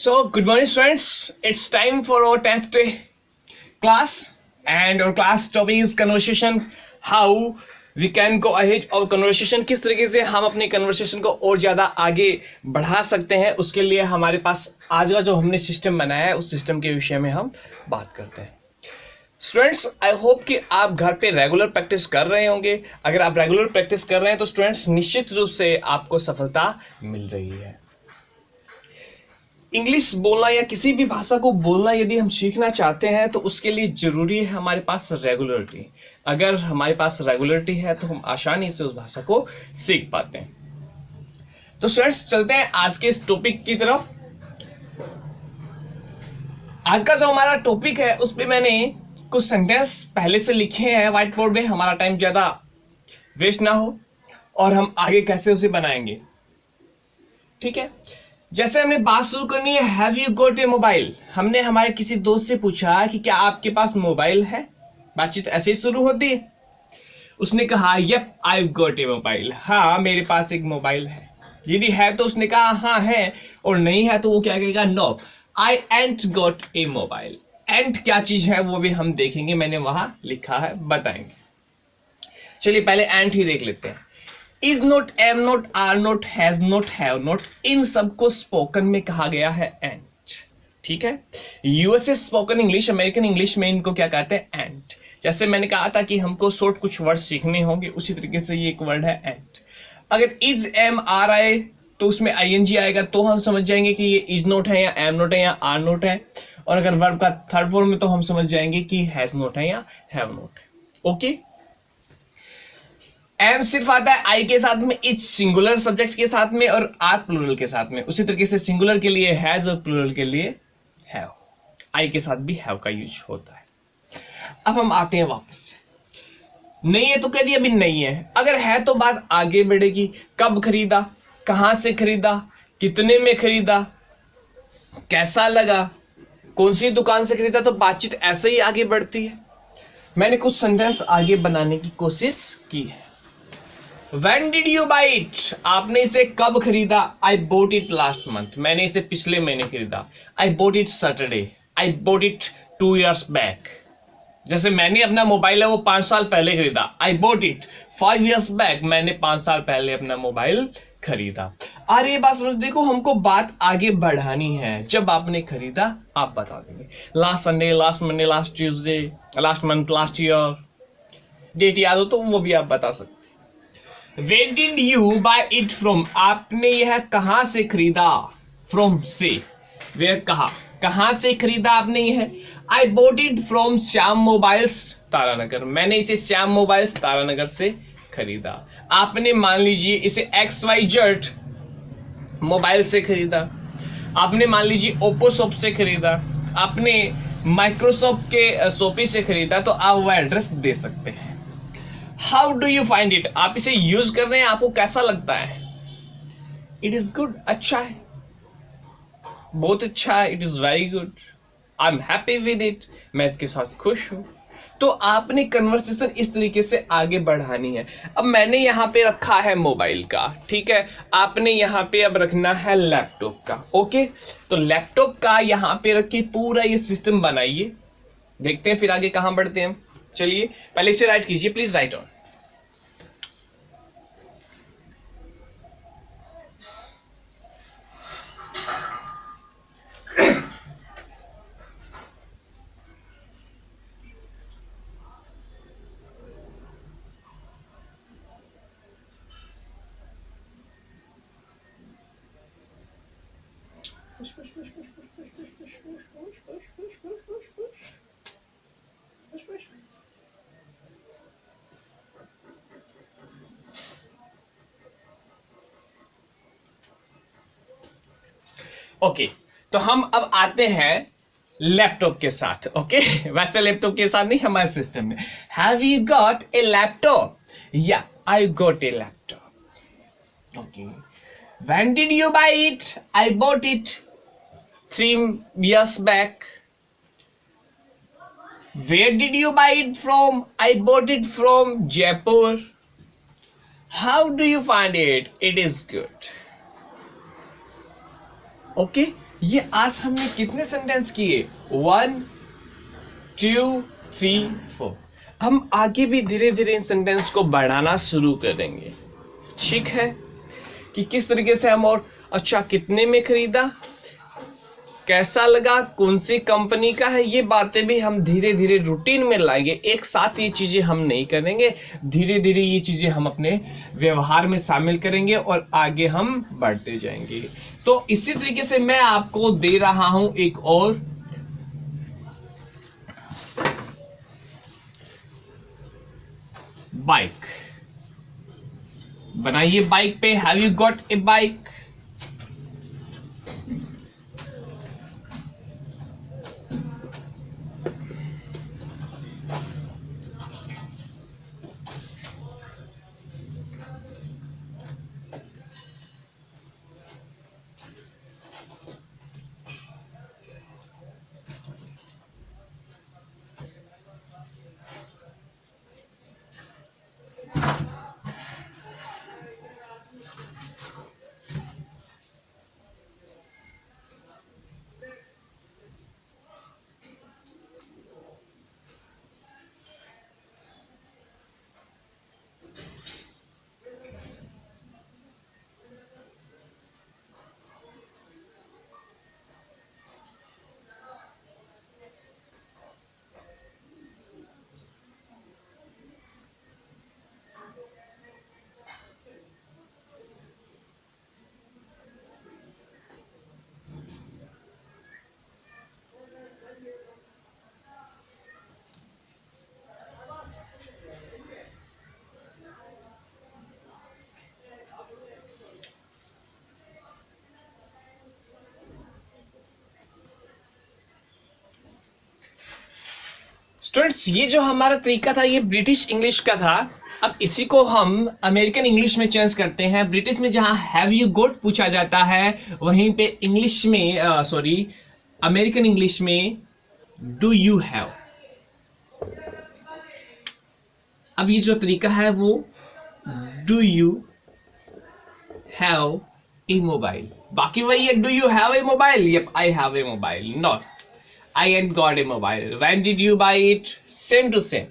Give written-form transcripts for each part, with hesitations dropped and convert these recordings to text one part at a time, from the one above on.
So, good morning, students. It's time for our 10th day class, and our class topic is conversation. How we can go ahead our conversation, किस तरीके से हम अपनी conversation को और ज़्यादा आगे बढ़ा सकते हैं, उसके लिए हमारे पास आज का जो हमने सिस्टम बनाया है उस सिस्टम के विषय में हम बात करते हैं. स्टूडेंट्स, आई होप कि आप घर पे रेगुलर प्रैक्टिस कर रहे होंगे. अगर आप रेगुलर प्रैक्टिस कर रहे हैं तो स्टूडेंट्स निश्चित रूप से आपको सफलता मिल रही है. इंग्लिश बोलना या किसी भी भाषा को बोलना यदि हम सीखना चाहते हैं तो उसके लिए जरूरी है हमारे पास रेगुलरिटी. अगर हमारे पास रेगुलरिटी है तो हम आसानी से उस भाषा को सीख पाते हैं. तो स्टूडेंट्स, चलते हैं आज के इस टॉपिक की तरफ. आज का जो हमारा टॉपिक है उस पे मैंने कुछ सेंटेंस पहले से लिखे हैं व्हाइट बोर्ड में, हमारा टाइम ज्यादा वेस्ट ना हो और हम आगे कैसे उसे बनाएंगे. ठीक है, जैसे हमने बात शुरू करनी है, have you got a mobile. हमने हमारे किसी दोस्त से पूछा कि क्या आपके पास मोबाइल है. बातचीत ऐसे ही शुरू होती है. उसने कहा yup I got a mobile. हाँ, मेरे पास एक मोबाइल है. यदि है तो उसने कहा हाँ है, और नहीं है तो वो क्या कहेगा, no I ain't got a mobile. Ain't क्या चीज है वो भी हम देखेंगे, मैंने वहां लिखा है, बताएंगे. चलिए पहले एंट ही देख लेते हैं. Is not, am not, are not, has not, have not, इन सबको स्पोकन में कहा गया है एंट. ठीक है, USA spoken English, American English में इनको क्या कहते हैं, एंट. जैसे मैंने कहा था कि हमको शॉर्ट कुछ वर्ड सीखने होंगे, उसी तरीके से ये एक वर्ड है एंट. अगर इज एम आर आए तो उसमें आईएनजी आएगा तो हम समझ जाएंगे कि ये इज नोट है या एम नोट है या आर नोट है. और अगर वर्ब का थर्ड फॉर्म में तो हम समझ जाएंगे कि हैज नोट है या हैव नोट है. ओके, एम सिर्फ आता है आई के साथ में, इच सिंगुलर सब्जेक्ट के साथ में और आर प्लूरल के साथ में. उसी तरीके से सिंगुलर के लिए हैज और प्लूरल के लिए हैव. आई के साथ भी हैव का यूज होता है. अब हम आते हैं वापस से. नहीं है तो कह दिया अभी नहीं है. अगर है तो बात आगे बढ़ेगी. कब खरीदा, कहां से खरीदा, कितने में खरीदा, कैसा लगा, कौन सी दुकान से खरीदा, तो बातचीत ऐसे ही आगे बढ़ती है. मैंने कुछ सेंटेंस आगे बनाने की कोशिश की है. When did you buy it? आपने इसे कब खरीदा. I bought it last month. मैंने इसे पिछले महीने खरीदा. I bought it Saturday. I bought it 2 years back. जैसे मैंने अपना मोबाइल है वो 5 साल पहले खरीदा. I bought it 5 years back. मैंने 5 साल पहले अपना मोबाइल खरीदा. और ये बात समझ, देखो हमको बात आगे बढ़ानी है. जब आपने खरीदा आप बता देंगे. Last Sunday, last Monday, last Tuesday, last month, last year, date याद हो तो वो भी आप बता सकते. Where did you buy it from? आपने यह कहां से खरीदा. From से. Where कहां से खरीदा आपने यह. I bought it from Shyam mobiles Taranagar. मैंने इसे श्याम मोबाइल्स तारानगर से खरीदा. आपने मान लीजिए इसे XYZ मोबाइल से खरीदा. आपने मान लीजिए ओप्पो शॉप से खरीदा. आपने माइक्रोसॉफ्ट के शॉपी से खरीदा. तो आप वह एड्रेस दे सकते हैं. How do you find it. आप इसे यूज कर रहे हैं, आपको कैसा लगता है. इट इज गुड, अच्छा है, बहुत अच्छा है. It is very good. I am happy with it. मैं इसके साथ खुश हूं. तो आपने कन्वर्सेशन इस तरीके से आगे बढ़ानी है. अब मैंने यहां पे रखा है मोबाइल का, ठीक है. आपने यहां पे अब रखना है लैपटॉप का. ओके, तो लैपटॉप का यहां पे रख के पूरा ये सिस्टम बनाइए. देखते हैं फिर आगे कहां बढ़ते हैं. चलिए पहले इसे राइट कीजिए, प्लीज राइट ऑन. ओके, तो हम अब आते हैं लैपटॉप के साथ. ओके, वैसे लैपटॉप के साथ नहीं, हमारे सिस्टम में. Have you got a laptop. या I got a laptop. Okay, when did you buy it. I bought it 3 years back. Where did you buy it from. I bought it from Jaipur. How do you find it. It is good. Okay, ये आज हमने कितने sentence किए? 1 2 3 4। हम आगे भी धीरे धीरे इन सेंटेंस को बढ़ाना शुरू करेंगे। ठीक है कि किस तरीके से हम, और अच्छा कितने में खरीदा, कैसा लगा, कौन सी कंपनी का है, ये बातें भी हम धीरे धीरे रूटीन में लाएंगे। एक साथ ये चीजें हम नहीं करेंगे, धीरे धीरे ये चीजें हम अपने व्यवहार में शामिल करेंगे और आगे हम बढ़ते जाएंगे। तो इसी तरीके से मैं आपको दे रहा हूं एक और बाइक। बनाइए बाइक पे, have you got A bike? Students, ये जो हमारा तरीका था ये ब्रिटिश इंग्लिश का था। अब इसी को हम अमेरिकन इंग्लिश में चेंज करते हैं। ब्रिटिश में जहां हैव यू गॉट पूछा जाता है, वहीं पे इंग्लिश में अमेरिकन इंग्लिश में डू यू हैव। अब ये जो तरीका है वो do you have a mobile, बाकी वही है, do you have a mobile? Yup, I have a mobile. Not I ain't got a mobile. When did you buy it? Same to same.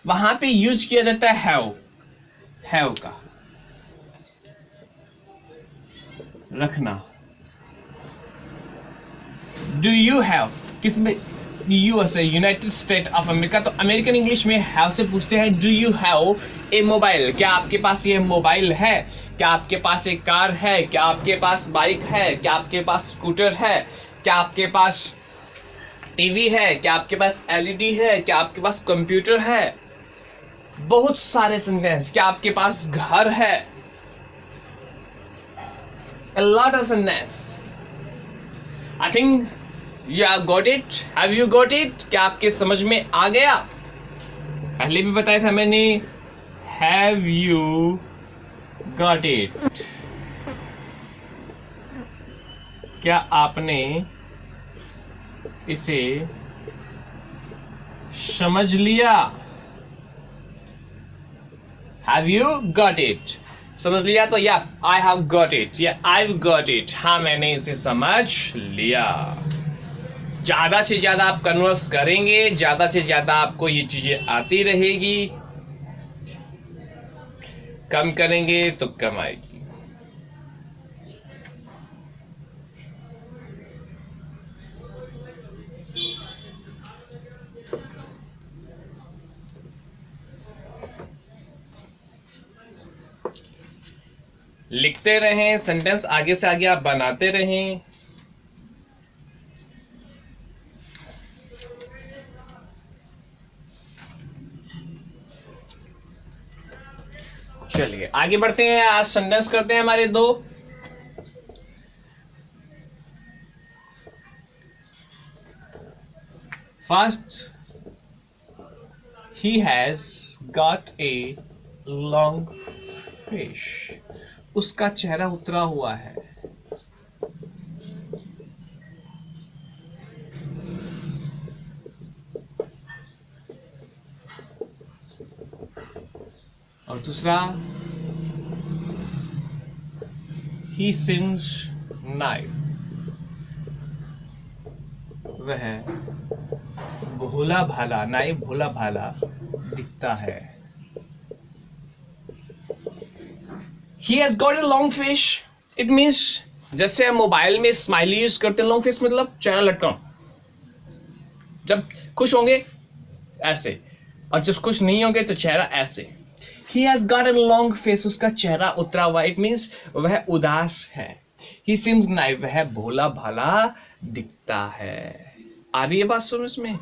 वहां पे यूज किया जाता है हैव का, रखना। Do you have किसमें? USA, United state of America. तो American English में हैव से पूछते हैं do you have a mobile? क्या आपके पास ये मोबाइल है? क्या आपके पास एक कार है? क्या आपके पास बाइक है? क्या आपके पास स्कूटर है? क्या आपके पास टीवी है? क्या आपके पास एलईडी है? क्या आपके पास कंप्यूटर है? बहुत सारे सेंटेंस। क्या आपके पास घर है? A lot of sentence. I think you have got it. Have you got it? क्या आपके समझ में आ गया? पहले भी बताया था मैंने, have you got it? क्या आपने इसे समझ लिया? Have you got it? समझ लिया तो या I have got it या I've got it, हाँ मैंने इसे समझ लिया। ज्यादा से ज्यादा आप कन्वर्स करेंगे, ज्यादा से ज्यादा आपको ये चीजें आती रहेगी। कम करेंगे तो कम आएगी। लिखते रहें, सेंटेंस आगे से आगे आप बनाते रहें। चलिए आगे बढ़ते हैं। आज सेंटेंस करते हैं हमारे दो। First, he has got a long face. उसका चेहरा उतरा हुआ है। और दूसरा, he seems nice. वह भोला भाला, ना ही भोला भाला दिखता है। He has got a long face. It means जैसे हम मोबाइल में स्माइली यूज करते हैं, लॉन्ग फेस मतलब चेहरा लटका, जब खुश होंगे ऐसे और जब खुश नहीं होंगे तो चेहरा ऐसे। He has got a long face, उसका चेहरा उतरा हुआ, इट मीन्स वह उदास है। He seems naive, वह भोला भाला दिखता है। आ रही है बात समझ में?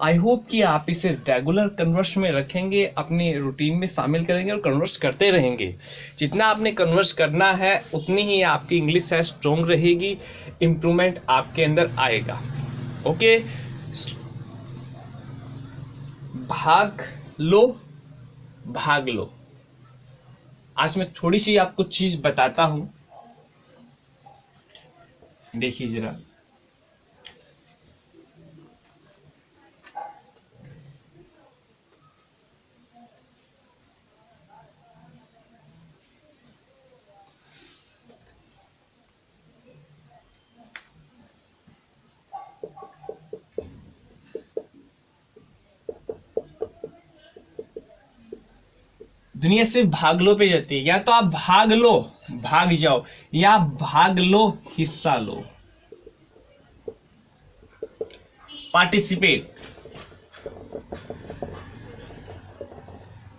आई होप कि आप इसे रेगुलर कन्वर्स में रखेंगे, अपनी रूटीन में शामिल करेंगे और कन्वर्स करते रहेंगे। जितना आपने कन्वर्स करना है उतनी ही आपकी इंग्लिश है स्ट्रॉन्ग रहेगी, इम्प्रूवमेंट आपके अंदर आएगा। ओके, भाग लो, भाग लो। आज मैं थोड़ी सी आपको चीज बताता हूं, देखिए जरा। दुनिया सिर्फ भाग लो पे जाती है, या तो आप भाग लो भाग जाओ, या भाग लो हिस्सा लो, पार्टिसिपेट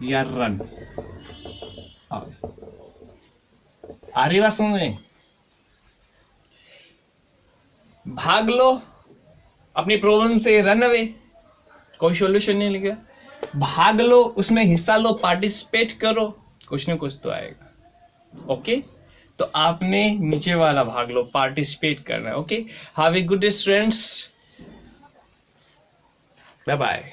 या रन। आ रही बात समझ में? भाग लो अपनी प्रॉब्लम से, रन अवे, कोई सॉल्यूशन नहीं लिखा। भाग लो, उसमें हिस्सा लो, पार्टिसिपेट करो, कुछ ना कुछ तो आएगा। ओके, तो आपने नीचे वाला भाग लो, पार्टिसिपेट करना है। Okay, have a good day students, bye bye.